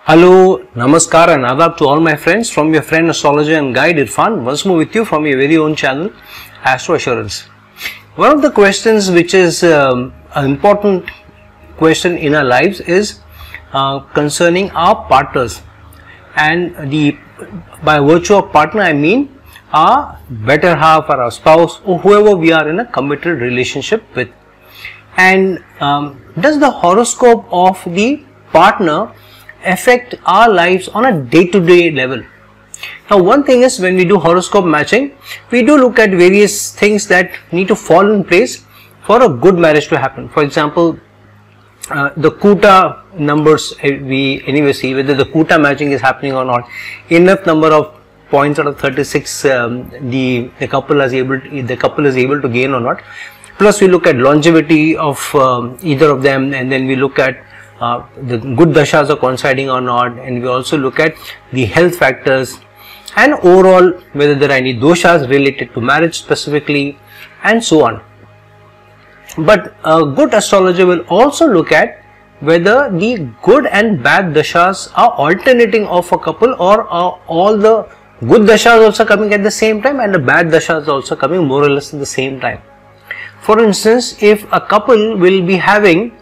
Hello, Namaskar and Adab to all my friends from your friend astrologer and guide Irfan, once more with you from your very own channel Astro Assurance. One of the questions which is an important question in our lives is concerning our partners, and by virtue of partner I mean our better half or our spouse or whoever we are in a committed relationship with. And does the horoscope of the partner affect our lives on a day-to-day level? Now, one thing is, when we do horoscope matching, we do look at various things that need to fall in place for a good marriage to happen. For example, the Kuta numbers, we anyway see whether the Kuta matching is happening or not. Enough number of points out of 36 the couple is able to gain or not. Plus we look at longevity of either of them, and then we look at the good dashas are coinciding or not, and we also look at the health factors and overall whether there are any doshas related to marriage specifically and so on. But a good astrologer will also look at whether the good and bad dashas are alternating of a couple, or are all the good dashas also coming at the same time and the bad dashas also coming more or less at the same time. For instance, if a couple will be having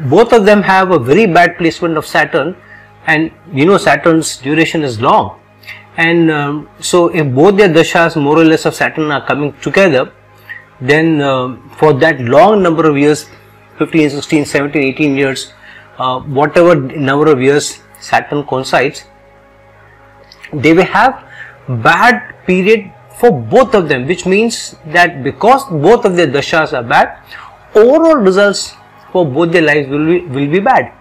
both of them have a very bad placement of Saturn, and you know Saturn's duration is long, and so if both their dashas more or less of Saturn are coming together, then for that long number of years, 15, 16, 17, 18 years, whatever number of years Saturn coincides, they will have bad period for both of them, which means that because both of their dashas are bad, overall results for both their lives will be bad.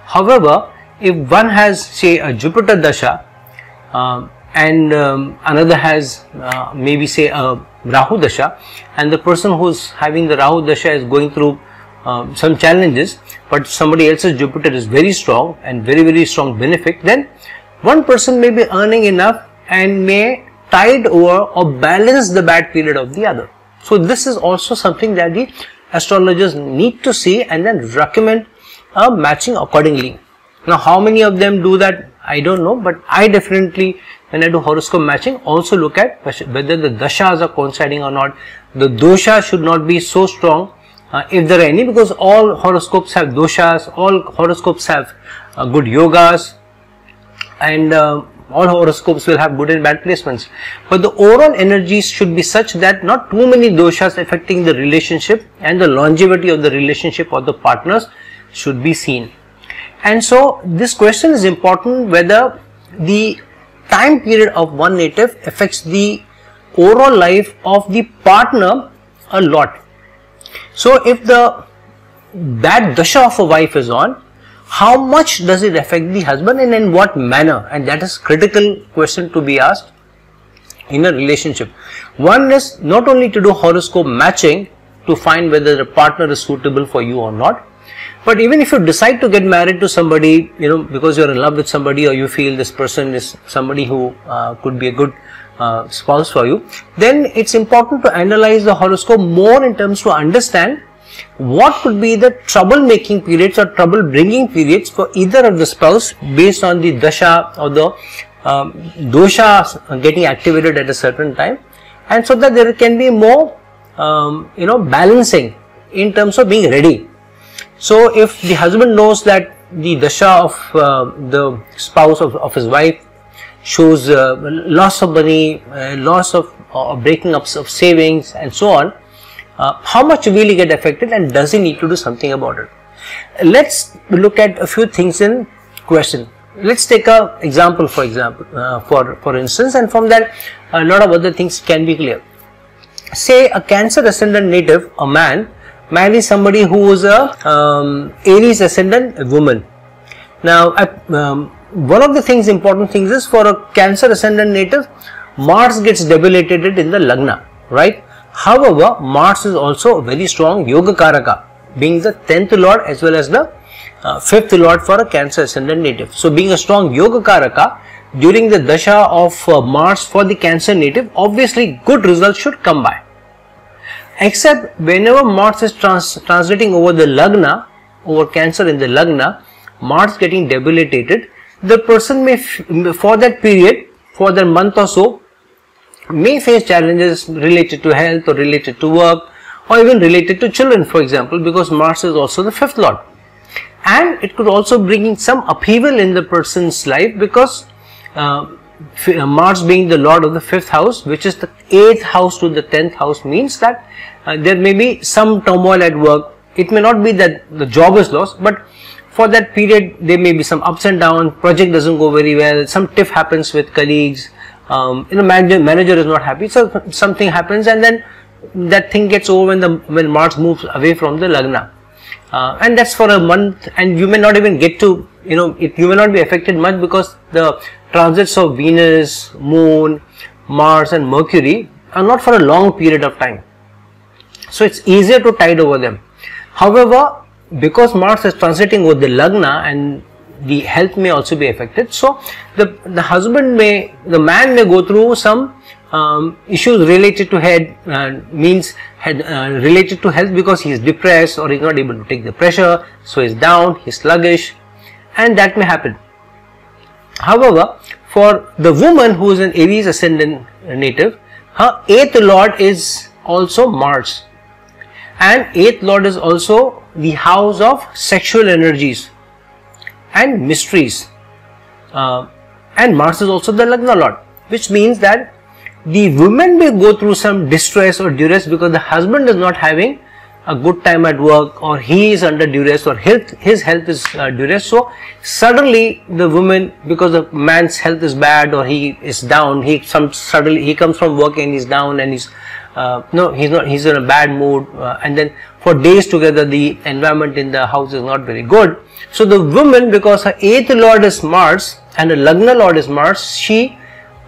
However, if one has, say, a Jupiter dasha and another has maybe say a Rahu dasha, and the person who's having the Rahu dasha is going through some challenges, but somebody else's Jupiter is very strong and very strong benefit, then one person may be earning enough and may tide over or balance the bad period of the other. So this is also something that the astrologers need to see and then recommend a matching accordingly. Now, how many of them do that, I don't know, but I definitely, when I do horoscope matching, also look at whether the dashas are coinciding or not. The dosha should not be so strong if there are any, because all horoscopes have doshas, all horoscopes have good yogas, and all horoscopes will have good and bad placements, but the overall energies should be such that not too many doshas affecting the relationship, and the longevity of the relationship or the partners should be seen. And so this question is important, whether the time period of one native affects the overall life of the partner a lot. So if the bad dasha of a wife is on, how much does it affect the husband and in what manner? And that is critical question to be asked in a relationship. One is not only to do horoscope matching to find whether the partner is suitable for you or not, but even if you decide to get married to somebody, you know, because you're in love with somebody, or you feel this person is somebody who could be a good spouse for you, then it's important to analyze the horoscope more in terms to understand what could be the trouble-making periods or trouble-bringing periods for either of the spouse based on the dasha or the dosha getting activated at a certain time, and so that there can be more balancing in terms of being ready. So if the husband knows that the dasha of the spouse of his wife shows loss of money, loss of breaking up of savings and so on, how much will he get affected, and does he need to do something about it? Let's look at a few things in question. Let's take a example, for instance, and from that a lot of other things can be clear. Say a Cancer ascendant native, a man, marries somebody who is a Aries ascendant woman. Now, one of the important things is, for a Cancer ascendant native, Mars gets debilitated in the Lagna, right? However, Mars is also a very strong Yoga Karaka, being the 10th Lord as well as the 5th Lord for a Cancer ascendant native. So, being a strong Yoga Karaka, during the dasha of Mars for the Cancer native, obviously good results should come by. Except whenever Mars is translating over the Lagna, over Cancer in the Lagna, Mars getting debilitated, the person may, for that period, for that month or so, may face challenges related to health or related to work or even related to children, for example, because Mars is also the 5th lord. And it could also bring in some upheaval in the person's life, because Mars being the lord of the 5th house, which is the 8th house to the 10th house, means that there may be some turmoil at work. It may not be that the job is lost, but for that period there may be some ups and downs, project doesn't go very well, some tiff happens with colleagues, manager is not happy, so something happens, and then that thing gets over when Mars moves away from the Lagna. And that's for a month, and you may not even get to, you may not be affected much, because the transits of Venus, Moon, Mars and Mercury are not for a long period of time. So it's easier to tide over them. However, because Mars is transiting with the Lagna, and the health may also be affected, so the man may go through some issues related to related to health, because he is depressed or he is not able to take the pressure, so he is down, he is sluggish, and that may happen. However, for the woman who is an Aries ascendant native, her 8th lord is also Mars, and 8th lord is also the house of sexual energies and mysteries, and Mars is also the Lagna lord, which means that the woman may go through some distress or duress because the husband is not having a good time at work, or he is under duress, or his health is duress. So suddenly the woman, because the man's health is bad or he is down, suddenly he comes from work and he's down, and he's in a bad mood, and then for days together the environment in the house is not very good. So the woman, because her 8th lord is Mars and her Lagna lord is Mars, she,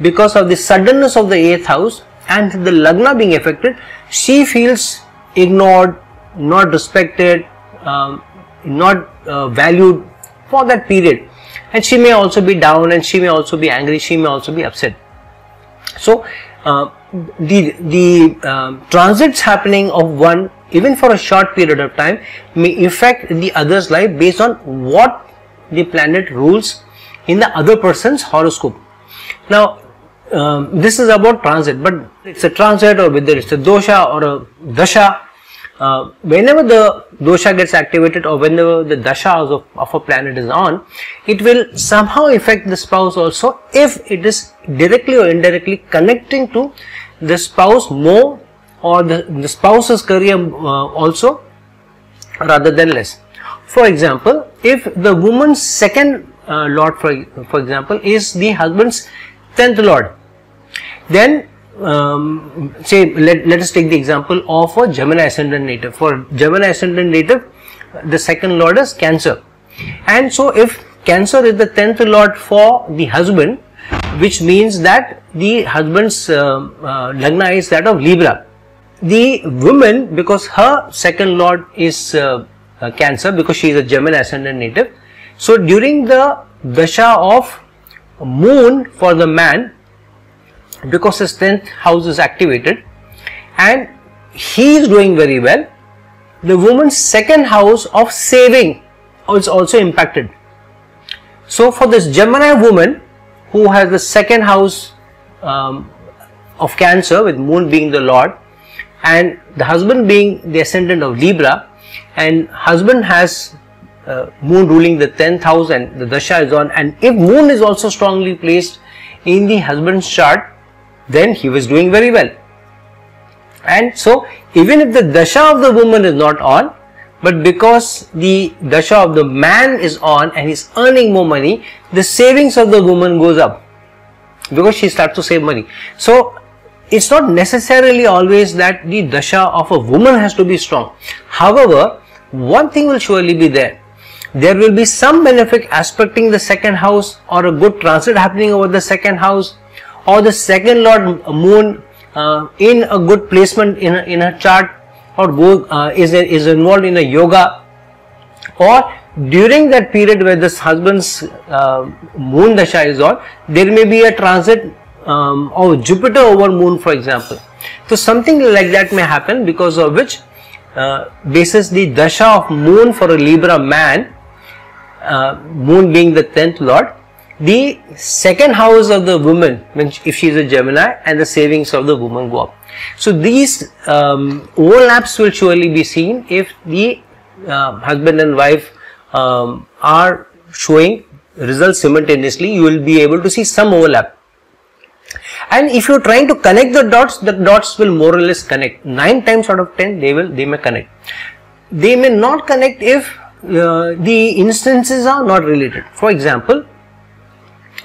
because of the suddenness of the 8th house and the Lagna being affected, she feels ignored, not respected, not valued for that period, and she may also be down, and she may also be angry, she may also be upset. So the transits happening of one, even for a short period of time, may affect the other's life based on what the planet rules in the other person's horoscope. Now this is about transit, but it's a transit, or whether it's a dosha or a dasha, whenever the dosha gets activated or whenever the dasha of a planet is on, it will somehow affect the spouse also, if it is directly or indirectly connecting to the spouse more, or the spouse's career also, rather than less. For example, if the woman's 2nd lord, for example, is the husband's 10th lord, then say let us take the example of a Gemini ascendant native. For Gemini ascendant native, the 2nd lord is Cancer, and so if Cancer is the 10th lord for the husband, which means that the husband's Lagna is that of Libra. The woman, because her 2nd lord is Cancer, because she is a Gemini ascendant native, so during the dasha of Moon for the man, because his 10th house is activated and he is doing very well, the woman's 2nd house of saving is also impacted. So for this Gemini woman who has the 2nd house of Cancer, with Moon being the lord and the husband being the ascendant of Libra, and husband has Moon ruling the 10th house and the dasha is on, and if Moon is also strongly placed in the husband's chart, then he was doing very well. And so even if the dasha of the woman is not on, but because the dasha of the man is on and he's earning more money, the savings of the woman goes up, because she starts to save money. So it's not necessarily always that the dasha of a woman has to be strong. However, one thing will surely be there. There will be some benefic aspecting the 2nd house, or a good transit happening over the 2nd house, or the 2nd lord Moon in a good placement in a chart, or is involved in a yoga, or during that period where this husband's Moon dasha is on, there may be a transit of Jupiter over Moon, for example. So something like that may happen, because of which basis the dasha of Moon for a Libra man moon being the 10th lord, the second house of the woman, if she is a Gemini, and the savings of the woman go up. So these overlaps will surely be seen if the husband and wife are showing results simultaneously. You will be able to see some overlap. And if you are trying to connect the dots will more or less connect. 9 times out of 10 they may connect. They may not connect if the instances are not related. For example,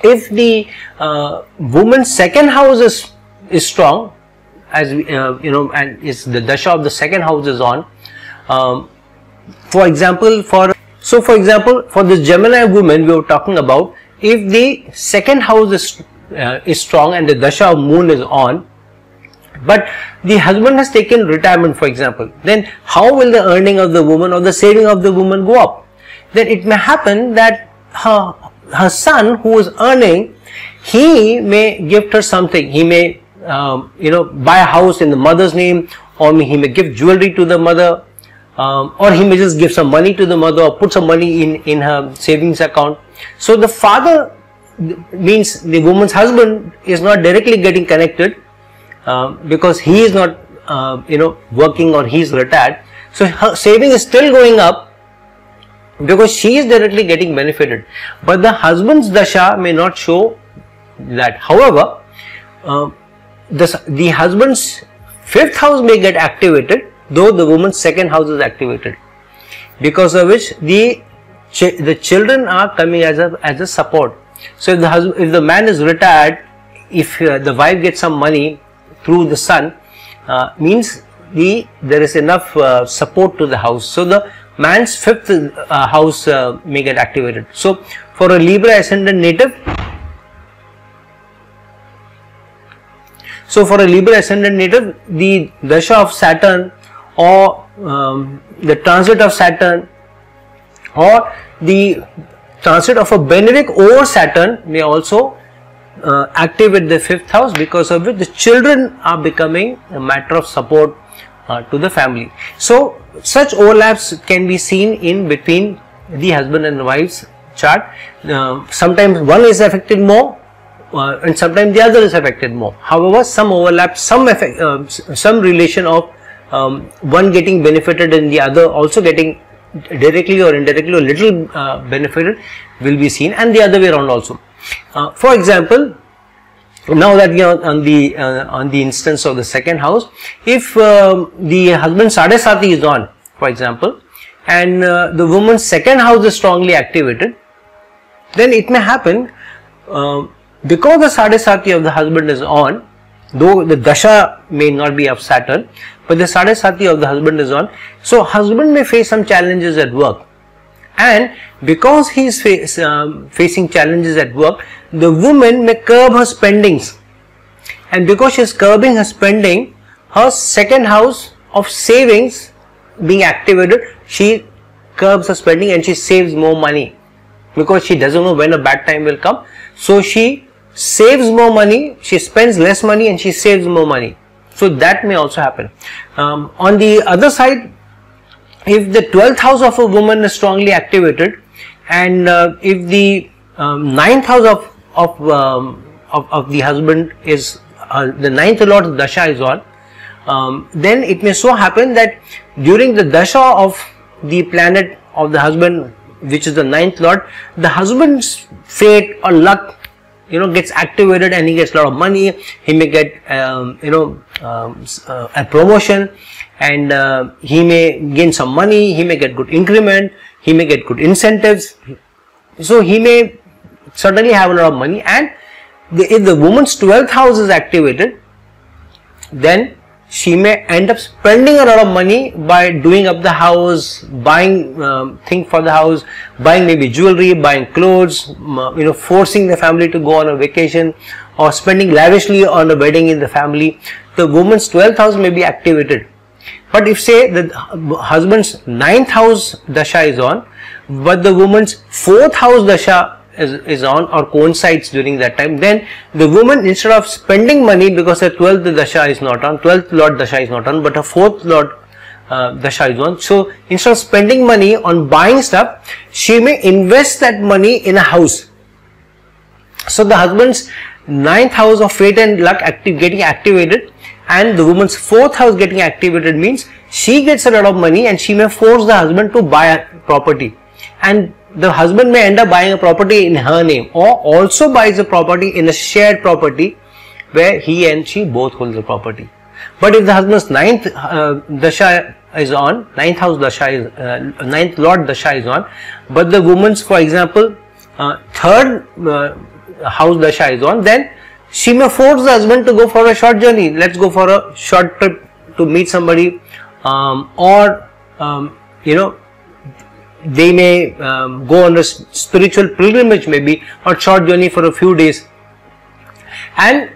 if the woman's second house is strong, as and is the dasha of the second house is on. For example, for the Gemini woman we were talking about, if the second house is strong and the dasha of moon is on, but the husband has taken retirement, for example, then how will the earning of the woman or the saving of the woman go up? Then it may happen that her son who is earning, he may gift her something. He may buy a house in the mother's name, or he may give jewelry to the mother, or he may just give some money to the mother or put some money in her savings account. So the father means the woman's husband is not directly getting connected because he is not working or he is retired. So her saving is still going up because she is directly getting benefited, but the husband's dasha may not show that. However, the husband's 5th house may get activated, though the woman's 2nd house is activated, because of which the children are coming as a support. So if the man is retired, if the wife gets some money through the son, means there is enough support to the house. So the man's 5th house may get activated. So for a Libra ascendant native, the dasha of Saturn or the transit of Saturn or the transit of a benefic over Saturn may also activate the 5th house, because of which the children are becoming a matter of support to the family. So such overlaps can be seen in between the husband and wife's chart. Sometimes one is affected more and sometimes the other is affected more. However, some overlap, some effect, some relation of one getting benefited and the other also getting directly or indirectly a little benefited will be seen, and the other way around also. For example, now that we are on the instance of the 2nd house, if the husband's Sadesati is on, for example, and the woman's 2nd house is strongly activated, then it may happen because the Sadesati of the husband is on, though the dasha may not be of Saturn, but the Sadesati of the husband is on. So husband may face some challenges at work, and because he is facing challenges at work, the woman may curb her spendings, and because she is curbing her spending, her 2nd house of savings being activated, she curbs her spending and she saves more money, because she doesn't know when a bad time will come. So she saves more money, she spends less money and she saves more money. So that may also happen. On the other side, if the 12th house of a woman is strongly activated, and if the 9th house of the husband is the 9th lord dasha is on, then it may so happen that during the dasha of the planet of the husband, which is the 9th lord, the husband's fate or luck gets activated and he gets a lot of money. He may get a promotion, and he may gain some money, he may get good increment, he may get good incentives. So he may certainly have a lot of money, and if the woman's 12th house is activated, then she may end up spending a lot of money by doing up the house, buying things for the house, buying maybe jewelry, buying clothes, forcing the family to go on a vacation, or spending lavishly on a wedding in the family. The woman's 12th house may be activated. But if say the husband's 9th house dasha is on, but the woman's 4th house dasha is on or coincides during that time, then the woman, instead of spending money because her 12th dasha is not on, 12th lord dasha is not on, but her 4th lord dasha is on. So instead of spending money on buying stuff, she may invest that money in a house. So the husband's 9th house of fate and luck getting activated, and the woman's 4th house getting activated means she gets a lot of money and she may force the husband to buy a property, and the husband may end up buying a property in her name, or also buys a property in a shared property where he and she both hold the property. But if the husband's 9th dasha is on, 9th house dasha is 9th lord dasha is on, but the woman's, for example, 3rd house dasha is on, then she may force the husband to go for a short journey. Let's go for a short trip to meet somebody, or they may go on a spiritual pilgrimage, maybe, or short journey for a few days. And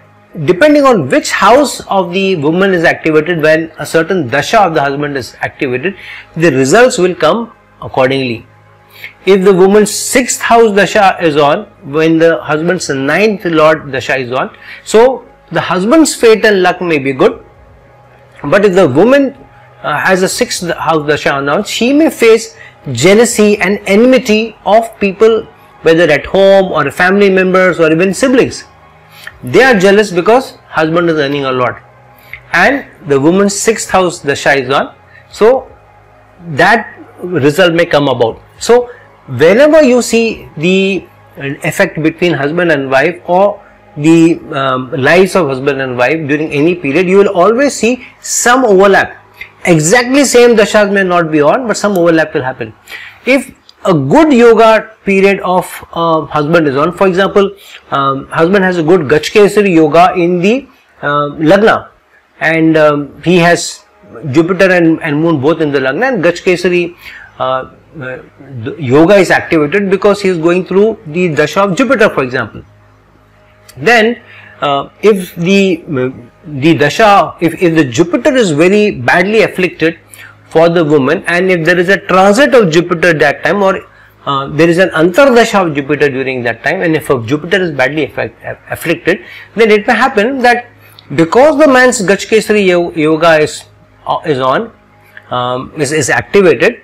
depending on which house of the woman is activated, when a certain dasha of the husband is activated, the results will come accordingly. If the woman's 6th house dasha is on, when the husband's 9th lord dasha is on, so the husband's fate and luck may be good. But if the woman has a 6th house dasha on, she may face jealousy and enmity of people, whether at home or family members or even siblings. They are jealous because husband is earning a lot, and the woman's 6th house dasha is on, so that result may come about. So whenever you see the effect between husband and wife, or the lives of husband and wife during any period, you will always see some overlap. Exactly same dashas may not be on, but some overlap will happen. If a good yoga period of husband is on, for example, husband has a good Gachkesari yoga in the Lagna, and he has Jupiter and Moon both in the Lagna, and Gachkesari yoga is activated because he is going through the dasha of Jupiter, for example. Then if the dasha, if the Jupiter is very badly afflicted for the woman, and if there is a transit of Jupiter that time, or there is an antardasha of Jupiter during that time, and if Jupiter is badly afflicted, then it may happen that because the man's Gachkesari yoga is activated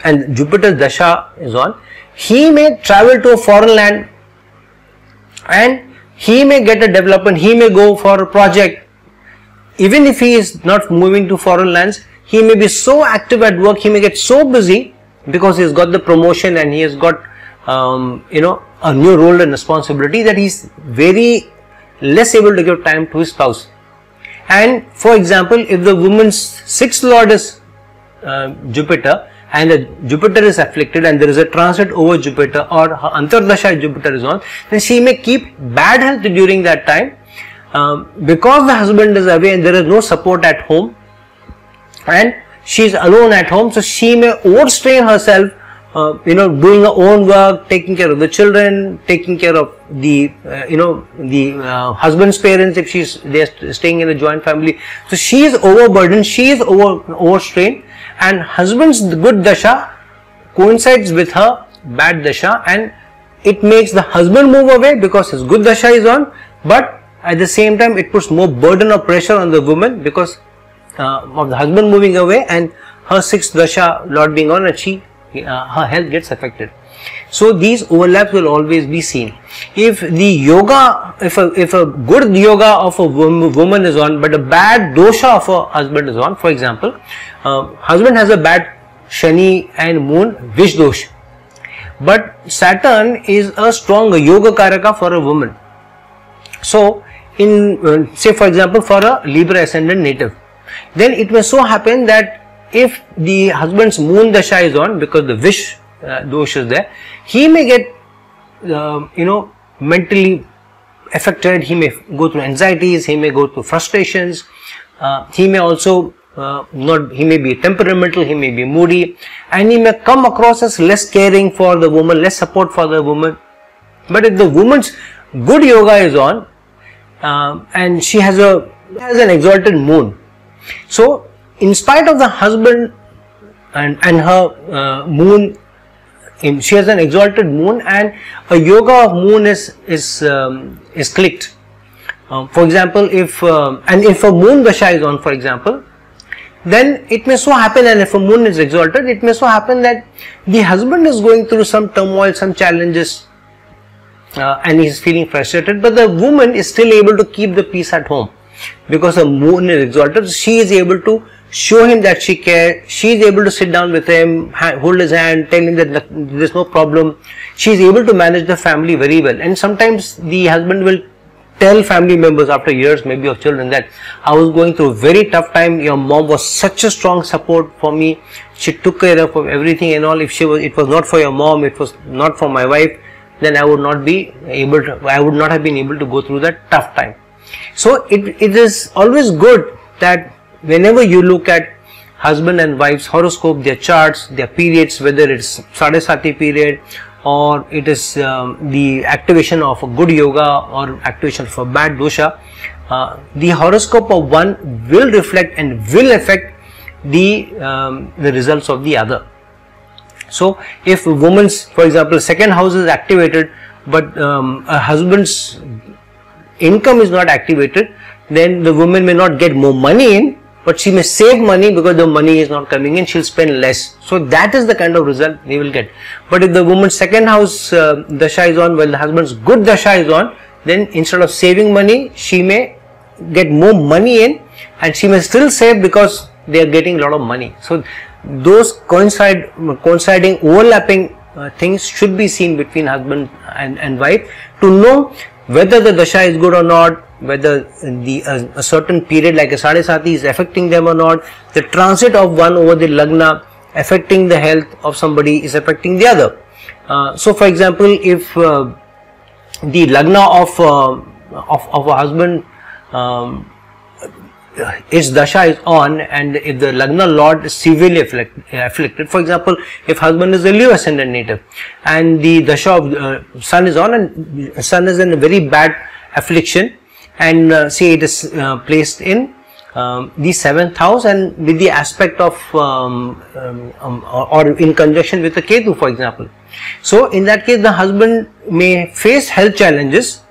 and Jupiter's dasha is on, he may travel to a foreign land and he may get a development, he may go for a project. Even if he is not moving to foreign lands, he may be so active at work, he may get so busy because he has got the promotion and he has got a new role and responsibility, that he is very less able to give time to his spouse. And for example, if the woman's 6th lord is Jupiter, and Jupiter is afflicted and there is a transit over Jupiter, or her antardasha Jupiter is on, then she may keep bad health during that time, because the husband is away and there is no support at home and she is alone at home. So she may overstrain herself, doing her own work, taking care of the children, taking care of the husband's parents if they are staying in a joint family. So she is overburdened, she is overstrained, and husband's good dasha coincides with her bad dasha, and it makes the husband move away because his good dasha is on, but at the same time it puts more burden or pressure on the woman because of the husband moving away and her 6th dasha lord being on, and her health gets affected. So these overlaps will always be seen. If the yoga, if a good yoga of a woman is on, but a bad dosha of a husband is on, for example, husband has a bad Shani and Moon Vish dosh, but Saturn is a strong yoga karaka for a woman. So in say for example for a Libra ascendant native, then it may so happen that if the husband's Moon dasha is on, because the Vish dosh is there, he may get mentally affected, he may go through anxieties, he may go through frustrations, he may also he may be temperamental, he may be moody, and he may come across as less caring for the woman, less support for the woman. But if the woman's good yoga is on, and she has an exalted moon, so in spite of the husband and her moon, she has an exalted moon, and a yoga of moon is clicked. For example, if a moon dasha is on, for example, then it may so happen, and if a moon is exalted, it may so happen that the husband is going through some turmoil, some challenges, and he is feeling frustrated, but the woman is still able to keep the peace at home. Because the moon is exalted, she is able to show him that she cares. She is able to sit down with him, hold his hand, tell him that there is no problem. She is able to manage the family very well. And sometimes the husband will tell family members after years maybe of children that I was going through a very tough time. Your mom was such a strong support for me. She took care of everything and all. If it was not for your mom, it was not for my wife, then I would not have been able to go through that tough time. So it is always good that whenever you look at husband and wife's horoscope, their charts, their periods, whether it's Sadesati period or it is the activation of a good yoga or activation of a bad dosha, the horoscope of one will reflect and will affect the results of the other. So if a woman's, for example, second house is activated, but a husband's income is not activated, then the woman may not get more money in, but she may save money because the money is not coming in, she'll spend less. So that is the kind of result they will get. But if the woman's second house dasha is on, while the husband's good dasha is on, then instead of saving money, she may get more money in, and she may still save because they are getting a lot of money. So those coinciding, overlapping things should be seen between husband and wife to know whether the dasha is good or not, whether a certain period like a Sadesati is affecting them or not, the transit of one over the lagna affecting the health of somebody is affecting the other. So for example, if the lagna of a husband, its dasha is on, and if the lagna lord is severely afflicted, for example, if husband is a Leo ascendant native and the dasha of sun is on and sun is in a very bad affliction, and say it is placed in the 7th house and with the aspect of or in conjunction with the Ketu, for example. So in that case, the husband may face health challenges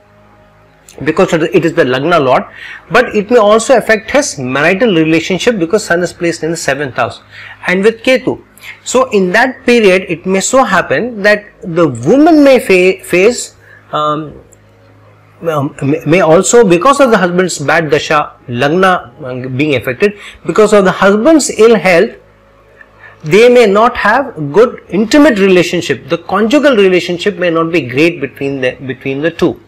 because it is the lagna lord, but it may also affect his marital relationship because sun is placed in the 7th house and with Ketu. So in that period, it may so happen that the woman may face may also, because of the husband's bad dasha, lagna being affected, because of the husband's ill health, they may not have good intimate relationship. The conjugal relationship may not be great between the two.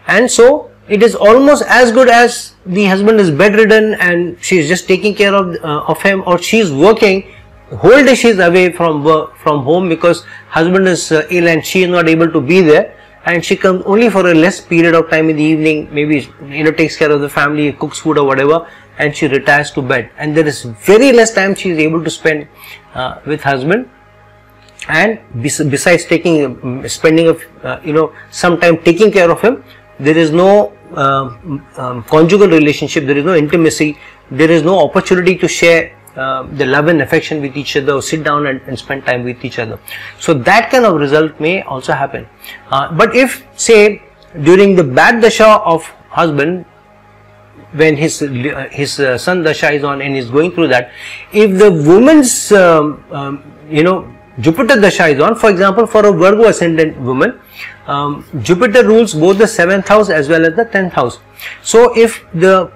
And so it is almost as good as the husband is bedridden and she is just taking care of him, or she is working whole day, she is away from home because husband is ill and she is not able to be there, and she comes only for a less period of time in the evening, maybe takes care of the family, cooks food or whatever, and she retires to bed, and there is very less time she is able to spend with husband. And besides spending some time taking care of him, there is no conjugal relationship, there is no intimacy, there is no opportunity to share the love and affection with each other, or sit down and spend time with each other. So that kind of result may also happen. But if, say, during the bad dasha of husband, when his sun dasha is on and is going through that, if the woman's Jupiter dasha is on, for example, for a Virgo ascendant woman, Jupiter rules both the 7th house as well as the 10th house. So if the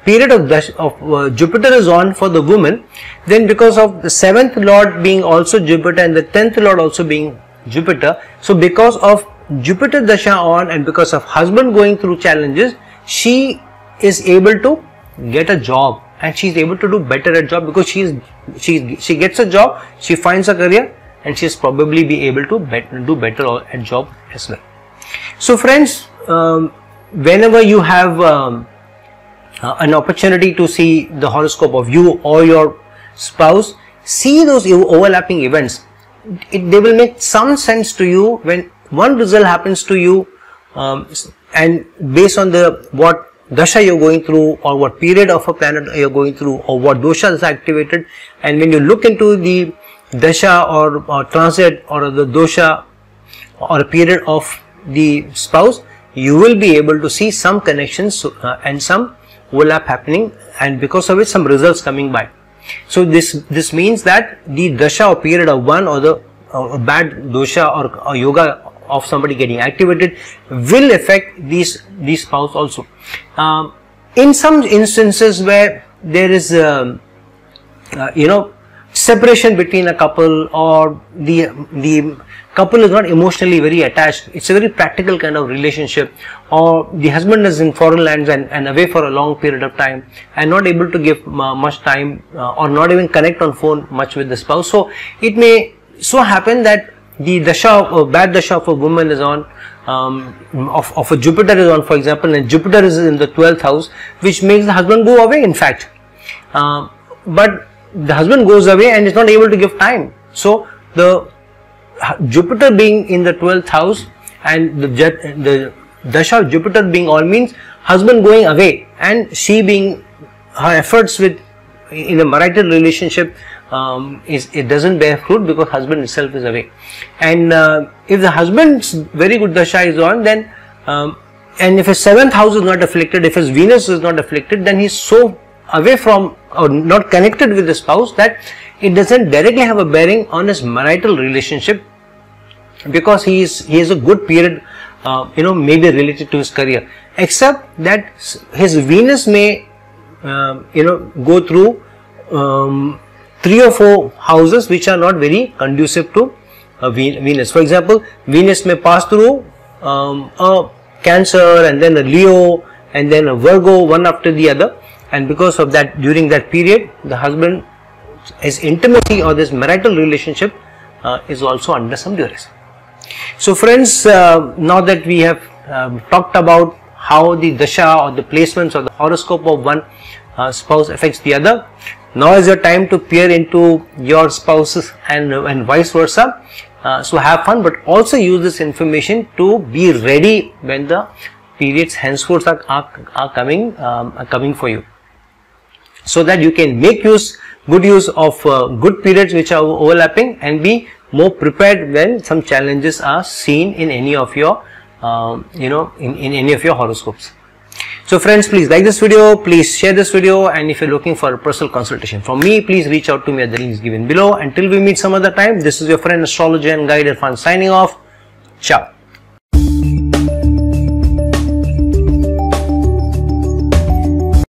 period of Jupiter is on for the woman, then because of the 7th lord being also Jupiter and the 10th lord also being Jupiter, so because of Jupiter dasha on and because of husband going through challenges, she is able to get a job and she is able to do better at job, because she gets a job, she finds a career, and she is probably be able to do better at job as well. So friends, whenever you have an opportunity to see the horoscope of you or your spouse, see those overlapping events. They will make some sense to you when one result happens to you, and based on what dasha you're going through, or what period of a planet you're going through, or what dosha is activated, and when you look into the dasha or transit or the dosha or a period of the spouse, you will be able to see some connections and some overlap happening, and because of it some results coming by. So this means that the dasha or period of one or the bad dosha or yoga of somebody getting activated will affect these spouse also. In some instances where there is separation between a couple, or the couple is not emotionally very attached, it's a very practical kind of relationship, or the husband is in foreign lands and away for a long period of time and not able to give much time or not even connect on phone much with the spouse. So it may so happen that the dasha or bad dasha of a woman is on, of a Jupiter is on, for example, and Jupiter is in the 12th house, which makes the husband go away in fact, but the husband goes away and is not able to give time. So the Jupiter being in the 12th house and the dasha of Jupiter being on means husband going away, and she being, her efforts with in a marital relationship it doesn't bear fruit because husband itself is away. And if the husband's very good dasha is on, then and if his 7th house is not afflicted, if his Venus is not afflicted, then he's so away from or not connected with the spouse that it doesn't directly have a bearing on his marital relationship, because he has a good period maybe related to his career, except that his Venus may go through 3 or 4 houses which are not very conducive to Venus. For example, Venus may pass through a Cancer and then a Leo and then a Virgo, one after the other, and because of that, during that period the husband, his intimacy or this marital relationship is also under some duress. So friends, now that we have talked about how the dasha or the placements or the horoscope of one spouse affects the other, now is your time to peer into your spouses and vice versa. So have fun, but also use this information to be ready when the periods henceforth are coming for you, so that you can make good use of good periods which are overlapping and be more prepared when some challenges are seen in any of your in any of your horoscopes. So friends, please like this video, please share this video, and if you're looking for a personal consultation from me, please reach out to me at the links given below. Until we meet some other time, this is your friend, astrologer and guide Irfan signing off. Ciao.